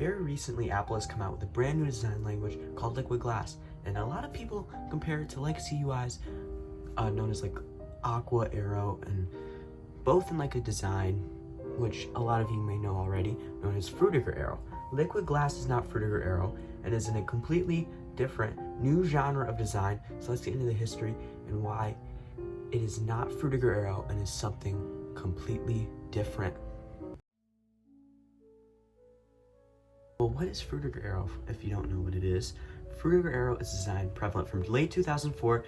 Very recently, Apple has come out with a brand new design language called Liquid Glass, and a lot of people compare it to legacy UIs known as like Aqua, Aero, and both in like a design which a lot of you may know already, known as Frutiger Aero. Liquid Glass is not Frutiger Aero and is in a completely different new genre of design. So let's get into the history and why it is not Frutiger Aero and is something completely different. Well, what is Frutiger Aero if you don't know what it is? Frutiger Aero is a design prevalent from late 2004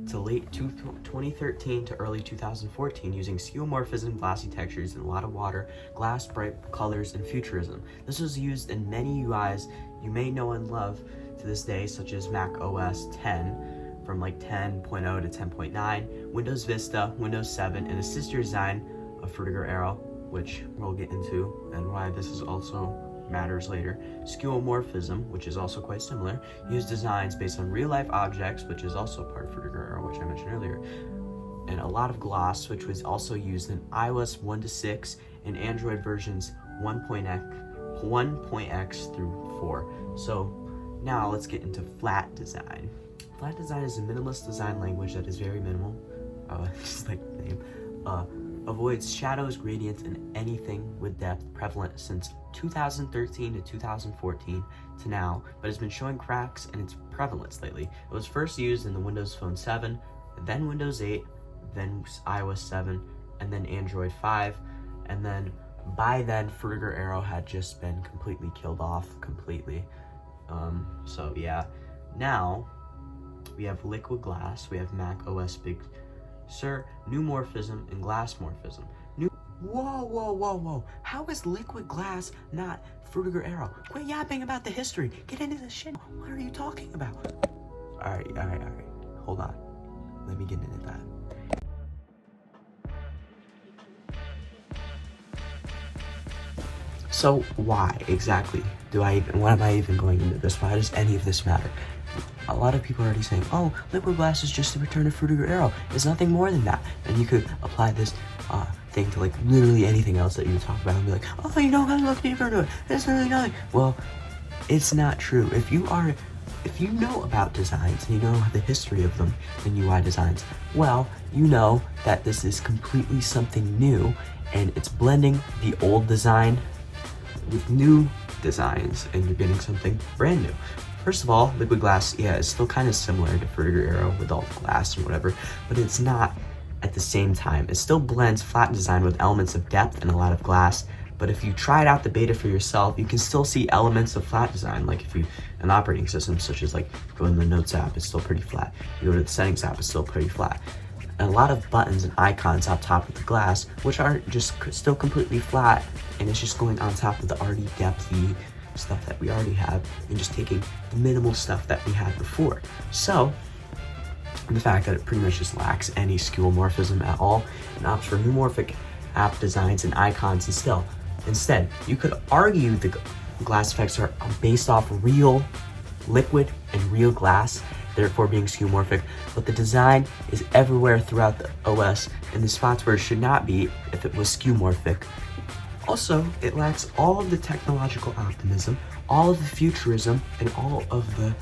to late 2013 to early 2014 using skeuomorphism, glassy textures, and a lot of water, glass, bright colors, and futurism. This was used in many UIs you may know and love to this day, such as Mac OS 10, from like 10.0 to 10.9, Windows Vista, Windows 7, and a sister design of Frutiger Aero, which we'll get into, and why this is also matters later. Skeuomorphism, which is also quite similar, used designs based on real-life objects, which is also part of Fruger Aero, which I mentioned earlier, and a lot of gloss, which was also used in iOS 1 to 6 and Android versions 1.x through 4. So now let's get into flat design. Flat design is a minimalist design language that is very minimal, just like the name, avoids shadows, gradients, and anything with depth, prevalent since 2013 to 2014 to now, but has been showing cracks in its prevalence lately. It was first used in the Windows Phone 7, then Windows 8, then iOS 7, and then Android 5, and then by then Fruger Aero had just been completely killed off completely. So yeah, now we have Liquid Glass, we have Mac OS Big Sur, New Morphism, and Glass Morphism. Whoa. How is Liquid Glass not Fruger Aero? Quit yapping about the history. Get into the shit. What are you talking about? Alright. Hold on. Let me get into that. So why exactly why am I even going into this? Why does any of this matter? A lot of people are already saying, oh, Liquid Glass is just the return of Fruger Aero. It's nothing more than that. And you could apply this thing to like literally anything else that you talk about and be like, oh, you don't have to look deeper into it. It's really nothing. Well, it's not true. If you know about designs and you know the history of them in UI designs, well, you know that this is completely something new and it's blending the old design with new designs and you're getting something brand new. First of all, Liquid Glass, yeah, is still kind of similar to Fruger Aero with all the glass and whatever, but it's not at the same time. It still blends flat design with elements of depth and a lot of glass, but if you tried out the beta for yourself, you can still see elements of flat design, like if you, an operating system, such as like go in the Notes app, it's still pretty flat. You go to the Settings app, it's still pretty flat. And a lot of buttons and icons on top of the glass, which are just still completely flat, and it's just going on top of the already depthy stuff that we already have and just taking the minimal stuff that we had before. So the fact that it pretty much just lacks any skeuomorphism at all and opts for neumorphic app designs and icons instead, you could argue the glass effects are based off real liquid and real glass, therefore being skeuomorphic, but the design is everywhere throughout the OS in the spots where it should not be if it was skeuomorphic. Also, it lacks all of the technological optimism, all of the futurism, and all of the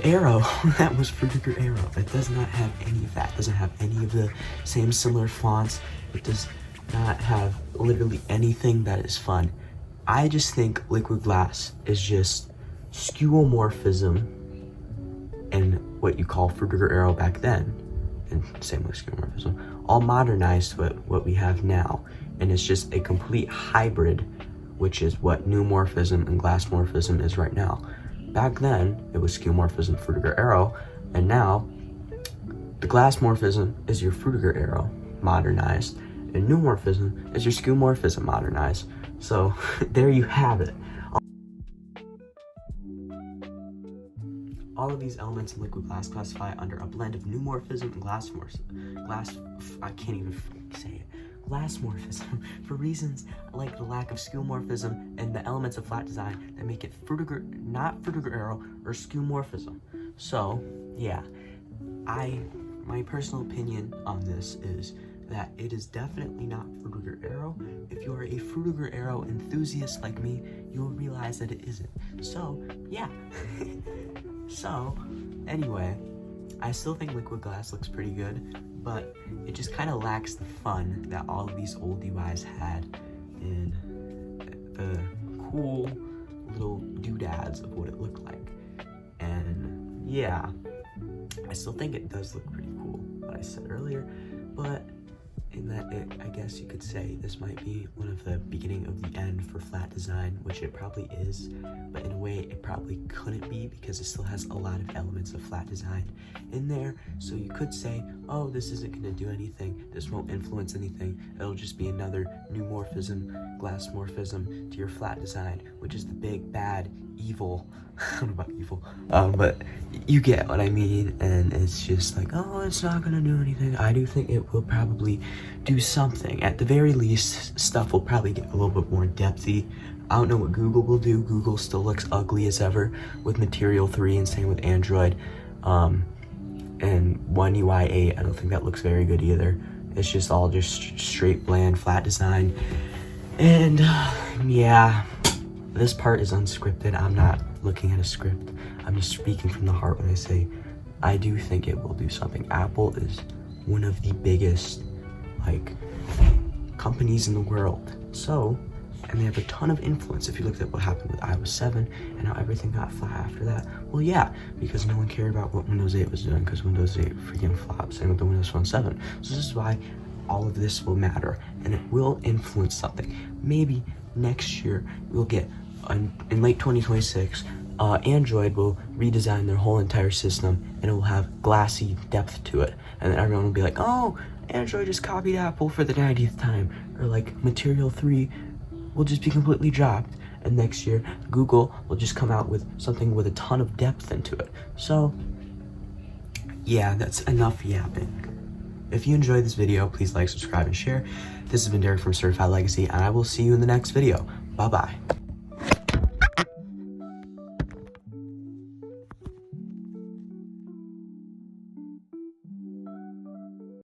Aero that was Fruger Aero. It does not have any of that. It doesn't have any of the same similar fonts. It does not have literally anything that is fun. I just think Liquid Glass is just skeuomorphism and what you call Fruger Aero back then, and same with skeuomorphism, all modernized to what we have now. And it's just a complete hybrid, which is what new morphism and glass morphism is right now. Back then, it was skeuomorphism, Fruger Aero, and now the glass morphism is your Fruger Aero modernized, and new morphism is your skeuomorphism modernized. So there you have it. All of these elements in Liquid Glass classify under a blend of new morphism and glass morphism for reasons like the lack of skeuomorphism and the elements of flat design that make it not Fruger Aero or skeuomorphism. So yeah, my personal opinion on this is that it is definitely not Frutiger Aero. If you are a Frutiger Aero enthusiast like me, you will realize that it isn't. So, yeah. So, anyway, I still think liquid glass looks pretty good, but it just kind of lacks the fun that all of these old UIs had in the cool little doodads of what it looked like. And yeah, I still think it does look pretty cool, what I said earlier, but in that I guess you could say this might be one of the beginning of the end for flat design, which it probably is, but in a way it probably couldn't be because it still has a lot of elements of flat design in there. So you could say, oh, this isn't going to do anything, this won't influence anything, it'll just be another new morphism, glass morphism to your flat design, which is the big bad evil. I don't know about evil, but you get what I mean. And it's just like, oh, it's not gonna do anything. I do think it will probably do something. At the very least, stuff will probably get a little bit more depthy. I don't know what Google will do. Google still looks ugly as ever with Material 3, and same with Android. And One UI 8, I don't think that looks very good either. It's just all just straight bland flat design. And yeah, this part is unscripted. I'm not looking at a script. I'm just speaking from the heart when I say I do think it will do something. Apple is one of the biggest companies in the world. So, and they have a ton of influence. If you looked at what happened with iOS 7 and how everything got flat after that, well, yeah, because no one cared about what Windows 8 was doing, because Windows 8 freaking flopped. Same with the Windows Phone 7. So this is why all of this will matter, and it will influence something. Maybe next year we'll get in late 2026, Android will redesign their whole entire system, and it will have glassy depth to it, and then everyone will be like, oh, Android just copied Apple for the 90th time, or Material 3 will just be completely dropped, and next year Google will just come out with something with a ton of depth into it. So yeah, that's enough yapping. If you enjoyed this video, please like, subscribe, and share. This has been Derek from Certified Legacy, and I will see you in the next video. Bye-bye.